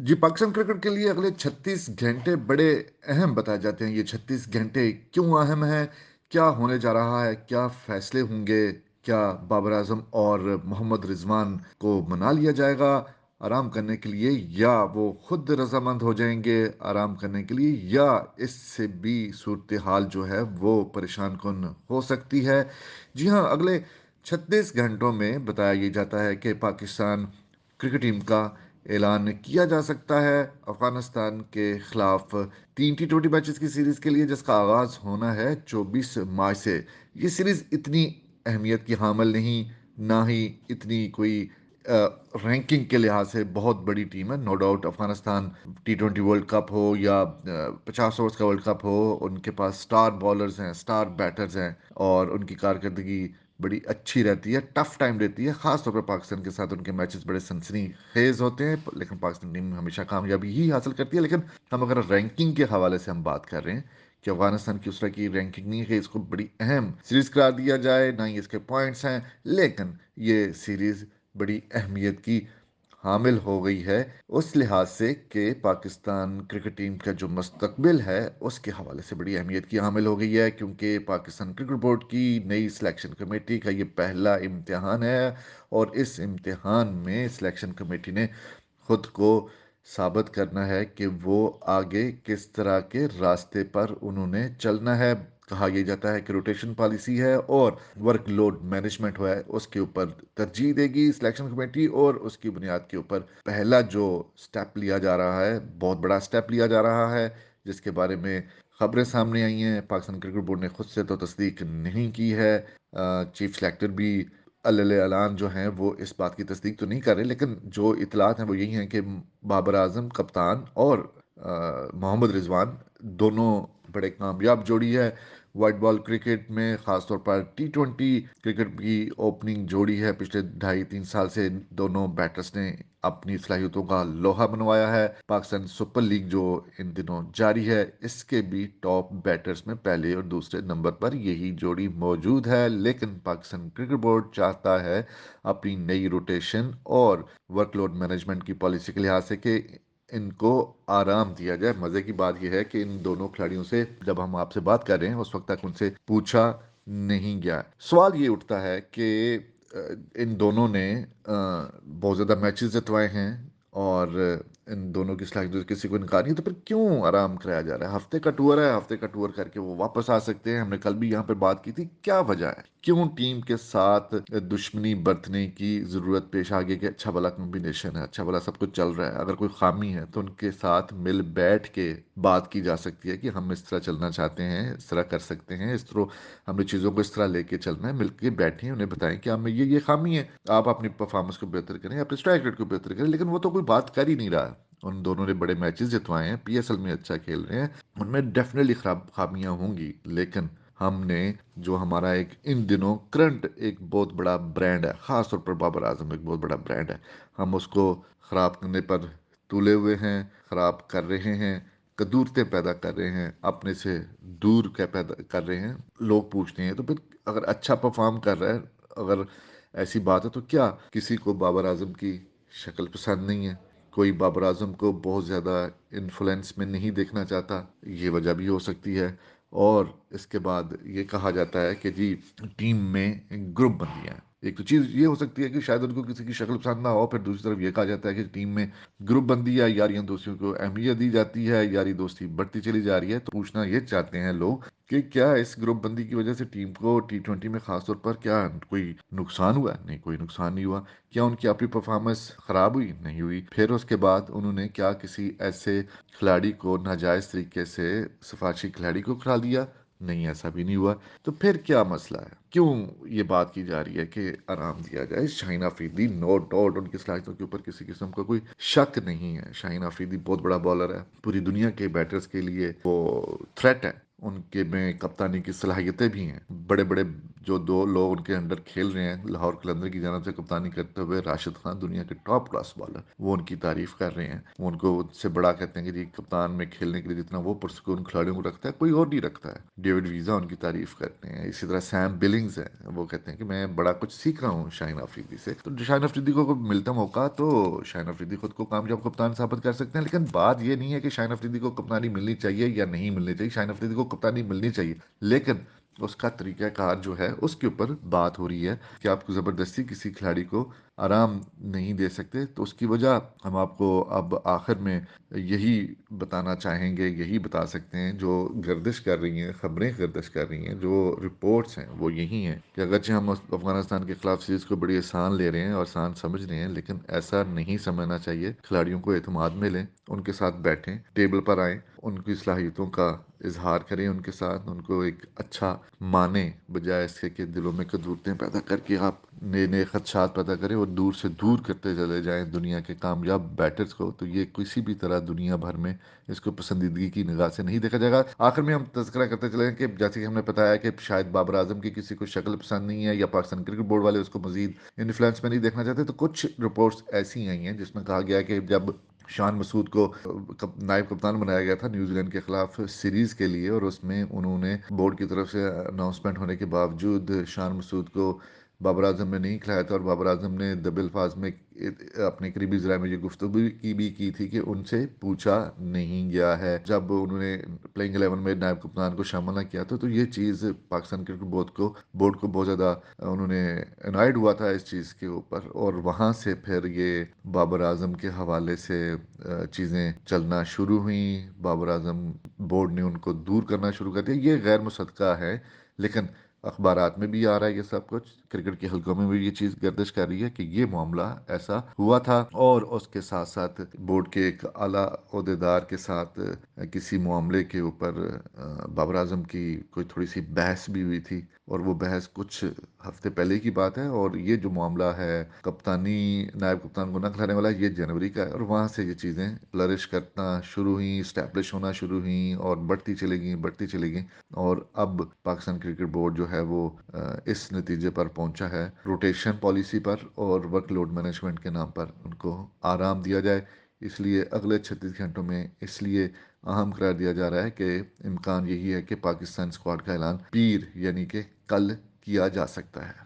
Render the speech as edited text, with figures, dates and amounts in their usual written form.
जी, Pakistan cricket के लिए अगले 36 घंटे बड़े अहम बताए जाते हैं। ये 36 घंटे क्यों अहम हैं? क्या होने जा रहा है? क्या फैसले होंगे? क्या बाबर आज़म और मोहम्मद रिज़वान को मना लिया जाएगा आराम करने के लिए, या वो खुद रज़ामंद हो जाएँगे आराम करने के लिए, या इससे भी सूरत-ए-हाल जो है वो परेशान-कुन हो सकती है? जी हाँ, अगले 36 घंटों में बताया ये जाता है कि पाकिस्तान क्रिकेट टीम का ऐलान किया जा सकता है अफगानिस्तान के खिलाफ 3 T20 मैचेस की सीरीज के लिए, जिसका आगाज होना है 24 मार्च से। ये सीरीज इतनी अहमियत की हामिल नहीं, ना ही इतनी कोई रैंकिंग के लिहाज से बहुत बड़ी टीम है। No doubt Afghanistan T20 world cup हो या 50 ओवर्स का वर्ल्ड कप हो, उनके पास स्टार बॉलर्स हैं, स्टार बैटर्स हैं, और उनकी कारकर्दगी बड़ी अच्छी रहती है, टफ टाइम रहती है। खास तौर पर पाकिस्तान के साथ उनके मैचेस बड़े सनसनी खेज होते हैं, लेकिन पाकिस्तान टीम हमेशा कामयाबी ही हासिल करती है। लेकिन हम अगर रैंकिंग के हवाले से हम बात कर रहे हैं कि अफगानिस्तान की उस तरह की रैंकिंग नहीं है कि इसको बड़ी अहम सीरीज करार दिया जाए, ना ही इसके पॉइंट्स हैं, लेकिन ये सीरीज बड़ी अहमियत की हामिल हो गई है उस लिहाज से कि पाकिस्तान क्रिकेट टीम का जो मुस्तकबिल है उसके हवाले से बड़ी अहमियत की हामिल हो गई है, क्योंकि पाकिस्तान क्रिकेट बोर्ड की नई सिलेक्शन कमेटी का ये पहला इम्तिहान है, और इस इम्तिहान में सिलेक्शन कमेटी ने खुद को साबित करना है कि वो आगे किस तरह के रास्ते पर उन्होंने चलना है। कहा यह जाता है कि रोटेशन पॉलिसी है और वर्कलोड मैनेजमेंट हुआ है, उसके ऊपर तरजीह देगी सिलेक्शन कमेटी, और उसकी बुनियाद के ऊपर पहला जो स्टेप लिया जा रहा है, बहुत बड़ा स्टेप लिया जा रहा है, जिसके बारे में खबरें सामने आई हैं। पाकिस्तान क्रिकेट बोर्ड ने खुद से तो तस्दीक नहीं की है, चीफ सेलेक्टर भी अल-ऐलान जो हैं वो इस बात की तस्दीक तो नहीं कर रहे, लेकिन जो इतलात हैं वो यही हैं कि बाबर आजम कप्तान और मोहम्मद रिजवान दोनों बड़े कामयाब जोड़ी है। वाइट बॉल क्रिकेट में ख़ासतौर पर T20 क्रिकेट की ओपनिंग जोड़ी है। पिछले 2.5-3 साल से दोनों बैटर्स ने अपनी सलाहियतों का लोहा बनवाया है। पाकिस्तान सुपर लीग जो इन दिनों जारी है, इसके भी टॉप बैटर्स में पहले और दूसरे नंबर पर यही जोड़ी मौजूद है। लेकिन पाकिस्तान क्रिकेट बोर्ड चाहता है अपनी नई रोटेशन और वर्कलोड मैनेजमेंट की पॉलिसी के लिहाज से कि इनको आराम दिया जाए। मजे की बात यह है कि इन दोनों खिलाड़ियों से जब हम आपसे बात कर रहे हैं उस वक्त तक उनसे पूछा नहीं गया। सवाल ये उठता है कि इन दोनों ने बहुत ज़्यादा मैचेस जितवाए हैं, और इन दोनों की सलाहियत किसी को इनकार नहीं, तो फिर क्यों आराम कराया जा रहा है? हफ्ते का टूर है, हफ्ते का टूर करके वो वापस आ सकते हैं। हमने कल भी यहाँ पे बात की थी, क्या वजह है, क्यों टीम के साथ दुश्मनी बरतने की ज़रूरत पेश आ गई कि अच्छा भला कॉम्बिनेशन है, अच्छा भला सब कुछ चल रहा है, अगर कोई खामी है तो उनके साथ मिल बैठ के बात की जा सकती है कि हम इस तरह चलना चाहते हैं, इस तरह कर सकते हैं, इस तरह हमने चीज़ों को इस तरह लेके चलना है। मिलके बैठें, उन्हें बताएं कि हमें ये खामी है, आप अपनी परफॉर्मेंस को बेहतर करें, अपने स्ट्राइक रेट को बेहतर करें। लेकिन वो तो कोई बात कर ही नहीं रहा। उन दोनों ने बड़े मैचेस जितवाए हैं, PSL में अच्छा खेल रहे हैं, उनमें डेफिनेटली खराब खामियां होंगी, लेकिन हमने जो हमारा एक इन दिनों करंट एक बहुत बड़ा ब्रांड है, ख़ास तौर पर बाबर आजम एक बहुत बड़ा ब्रांड है, हम उसको ख़राब करने पर तुले हुए हैं, ख़राब कर रहे हैं, कदूरतें पैदा कर रहे हैं, अपने से दूर क्या पैदा कर रहे हैं। लोग पूछते हैं तो फिर अगर अच्छा परफॉर्म कर रहा है, अगर ऐसी बात है, तो क्या किसी को बाबर आजम की शक्ल पसंद नहीं है? कोई बाबर आजम को बहुत ज़्यादा इन्फ्लुएंस में नहीं देखना चाहता, ये वजह भी हो सकती है। और इसके बाद ये कहा जाता है कि जी टीम में ग्रुप बंदियां हैं। एक तो चीज़ ये हो सकती है कि शायद उनको किसी की शक्ल पसंद ना हो, फिर दूसरी तरफ ये कहा जाता है कि टीम में ग्रुप बंदी या यारियों दोस्तियों को अहमियत दी जाती है, यारी दोस्ती बढ़ती चली जा रही है। तो पूछना ये चाहते हैं लोग कि क्या इस ग्रुप बंदी की वजह से टीम को T20 में खासतौर पर क्या कोई नुकसान हुआ? नहीं, कोई नुकसान नहीं हुआ। क्या उनकी अपनी परफॉर्मेंस खराब हुई? नहीं हुई। फिर उसके बाद उन्होंने क्या किसी ऐसे खिलाड़ी को नाजायज तरीके से, सिफारशी खिलाड़ी को खिला दिया? नहीं, ऐसा भी नहीं हुआ। तो फिर क्या मसला है? क्यों ये बात की जा रही है कि आराम दिया जाए? शाहीन अफरीदी नो डाउट उनकी सलाहियतों के ऊपर किसी किस्म का कोई शक नहीं है। शाहीन अफरीदी बहुत बड़ा बॉलर है, पूरी दुनिया के बैटर्स के लिए वो थ्रेट है। ان کے میں کپتانی کی صلاحیتیں بھی ہیں. بڑے بڑے جو دو لوگ ان کے انڈر کھیل رہے ہیں لاہور قلندر کی جانب سے کپتانی کرتے ہوئے، راشد خان دنیا کے ٹاپ کلاس بالر، وہ ان کی تعریف کر رہے ہیں. وہ ان کو سے بڑا کہتے ہیں کہ جی کپتان میں کھیلنے کے لیے جتنا وہ پرسکون کھلاڑیوں کو رکھتا ہے کوئی اور نہیں رکھتا ہے. ڈیوڈ ویزا ان کی تعریف کرتے ہیں. اسی طرح سیم بلنگز ہے، وہ کہتے ہیں کہ میں بڑا کچھ سیکھ رہا ہوں شاہین افریدی سے. تو شاہین افریدی کو ملتا موقع تو شاہین افریدی خود کو کامیاب کپتان ثابت کر سکتے ہیں. لیکن بات یہ نہیں ہے کہ شاہین افریدی کو کپتانی ملنی چاہیے یا نہیں ملنی چاہیے. شاہین افریدی کو کپتانی ملنی چاہیے، لیکن اس کا طریقہ کار جو ہے اس کے اوپر بات ہو رہی ہے کہ آپ کو زبردستی کسی کھلاڑی کو آرام نہیں دے سکتے. تو اس کی وجہ ہم آپ کو اب آخر میں یہی بتانا چاہیں گے، یہی بتا سکتے ہیں. جو گردش کر رہی ہیں، خبریں گردش کر رہی ہیں، جو رپورٹس ہیں وہ یہی ہیں کہ اگرچہ ہم افغانستان کے خلاف سیریز کو بڑی آسان لے رہے ہیں اور آسان سمجھ رہے ہیں، لیکن ایسا نہیں سمجھنا چاہیے. کھلاڑیوں کو اعتماد میں لیں، ان کے ساتھ بیٹھیں، ٹیبل پر آئیں، ان کی صلاحیتوں کا اظہار کریں، ان کے ساتھ ان کو ایک اچھا مانیں، بجائے اس کے کہ دلوں میں کدورتیں پیدا کر کے آپ نئے نئے خدشات پیدا کریں اور دور سے دور کرتے چلے جائیں دنیا کے کامیاب بیٹرز کو. تو یہ کسی بھی طرح دنیا بھر میں اس کو پسندیدگی کی نگاہ سے نہیں دیکھا جائے گا. آخر میں ہم تذکرہ کرتے چلیں کہ جیسے کہ ہم نے بتایا کہ شاید بابر اعظم کی کسی کو شکل پسند نہیں ہے یا پاکستان کرکٹ بورڈ والے اس کو مزید انفلوئنس میں نہیں دیکھنا چاہتے. تو کچھ رپورٹس ایسی آئی ہیں جس میں کہا گیا کہ جب شان مسعود کو نائب کپتان بنایا گیا تھا نیوزی لینڈ کے خلاف سیریز کے لیے، اور اس میں انہوں نے بورڈ کی طرف سے اناؤنسمنٹ ہونے کے باوجود شان مسعود کو بابر اعظم نے نہیں کھلایا تھا، اور بابر اعظم نے دب الفاظ میں اپنے قریبی ذرائع میں یہ گفتگو کی تھی کہ ان سے پوچھا نہیں گیا ہے جب انہوں نے پلینگ 11 میں نائب کپتان کو شامل نہ کیا تھا. تو یہ چیز پاکستان کرکٹ بورڈ کو بہت زیادہ انہوں نے انوائڈ ہوا تھا اس چیز کے اوپر، اور وہاں سے پھر یہ بابر اعظم کے حوالے سے چیزیں چلنا شروع ہوئیں. بابر اعظم بورڈ نے ان کو دور کرنا شروع کر دیا. یہ غیر مصدقہ ہے، لیکن اخبارات میں بھی آ رہا ہے یہ سب کچھ، کرکٹ کے حلقوں میں بھی یہ چیز گردش کر رہی ہے کہ یہ معاملہ ایسا ہوا تھا. اور اس کے ساتھ ساتھ بورڈ کے ایک اعلیٰ عہدیدار کے ساتھ کسی معاملے کے اوپر بابر اعظم کی کوئی تھوڑی سی بحث بھی ہوئی تھی، اور وہ بحث کچھ ہفتے پہلے کی بات ہے. اور یہ جو معاملہ ہے کپتانی نائب کپتان کو نہ کھلانے والا، یہ جنوری کا ہے، اور وہاں سے یہ چیزیں فلرش کرنا شروع ہوئیں، اسٹیبلش ہونا شروع ہوئیں، اور بڑھتی چلی گئیں. اور اب پاکستان کرکٹ بورڈ جو ہے وہ اس نتیجے پر پہنچا ہے، روٹیشن پالیسی پر اور ورک لوڈ مینجمنٹ کے نام پر ان کو آرام دیا جائے. اس لیے اگلے 36 گھنٹوں میں اس لیے اہم قرار دیا جا رہا ہے کہ امکان یہی ہے کہ پاکستان اسکواڈ کا اعلان پیر یعنی کہ کل کیا جا سکتا ہے.